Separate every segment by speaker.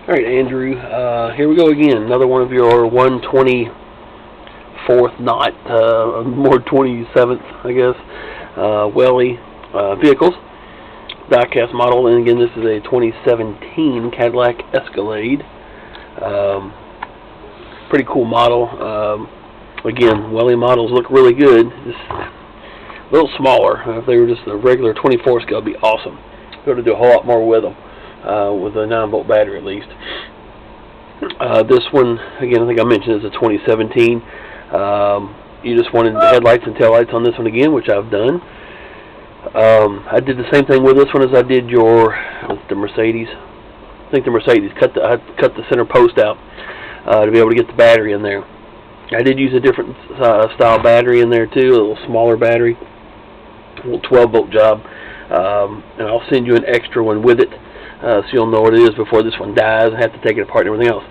Speaker 1: Alright, Andrew, here we go again. Another one of your 124th knot, more 27th, I guess, Welly vehicles. Diecast model, and again, this is a 2017 Cadillac Escalade. Pretty cool model. Again, Welly models look really good. Just a little smaller. If they were just a regular 24 scale, it'd be awesome. Be able to do a whole lot more with them. With a 9-volt battery at least. This one, again, I think I mentioned is a 2017. You just wanted the headlights and taillights on this one again, which I've done. I did the same thing with this one as I did the Mercedes. I think the Mercedes I cut the center post out to be able to get the battery in there. I did use a different style battery in there too, a little smaller battery, a little 12-volt job, and I'll send you an extra one with it. So you'll know what it is before this one dies and have to take it apart and everything else.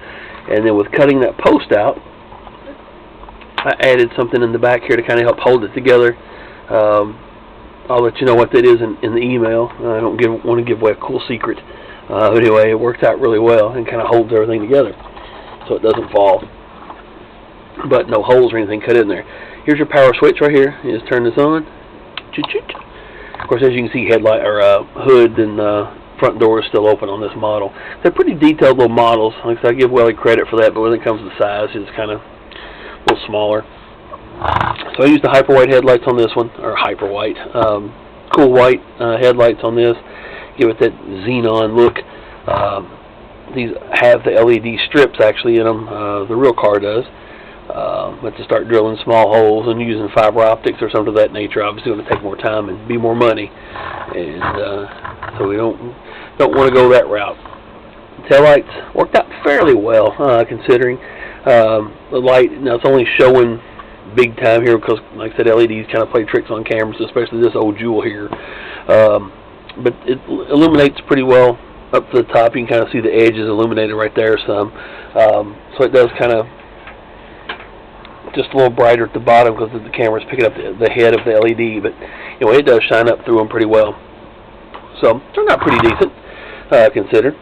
Speaker 1: And then with cutting that post out, I added something in the back here to kind of help hold it together. I'll let you know what that is in the email. I don't want to give away a cool secret. Anyway, it works out really well and kind of holds everything together so it doesn't fall. But no holes or anything cut in there. Here's your power switch right here. You just turn this on. Of course, as you can see, headlight or hood and front door is still open on this model. They're pretty detailed little models. Like I said, I give Welly credit for that, but when it comes to size, it's kind of a little smaller. So I used the hyper white headlights on this one, or hyper white, cool white headlights on this. Give it that xenon look. These have the LED strips actually in them. The real car does. But to start drilling small holes and using fiber optics or something of that nature, obviously going to take more time and be more money, and so we don't want to go that route. Taillights worked out fairly well, considering the light. Now it's only showing big time here because, like I said, LEDs kind of play tricks on cameras, especially this old jewel here. But it illuminates pretty well up to the top. You can kind of see the edges illuminated right there some. So it does kind of just a little brighter at the bottom because the camera's picking up the head of the LED. But anyway, it does shine up through them pretty well. So turned out pretty decent, considered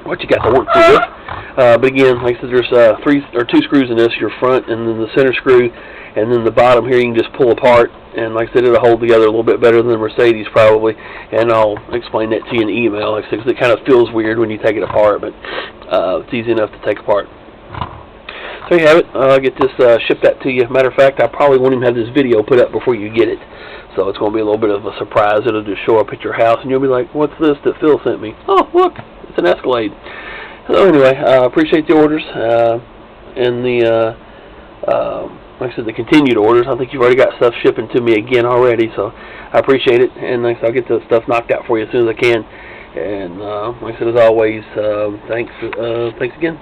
Speaker 1: what you got to work through with. But again, like I said, there's 2 screws in this, your front and then the center screw, and then the bottom here you can just pull apart, and like I said, it'll hold together a little bit better than the Mercedes probably, and I'll explain that to you in the email, like I said, because it kind of feels weird when you take it apart, but it's easy enough to take apart. So you have it. I'll get this shipped out to you. Matter of fact, I probably won't even have this video put up before you get it, so it's going to be a little bit of a surprise. It'll just show up at your house, and you'll be like, what's this that Phil sent me? Oh, look, it's an Escalade. So anyway, I appreciate the orders and the, like I said, the continued orders. I think you've already got stuff shipping to me again already, so I appreciate it. And like I said, I'll get the stuff knocked out for you as soon as I can. And like I said, as always, thanks again.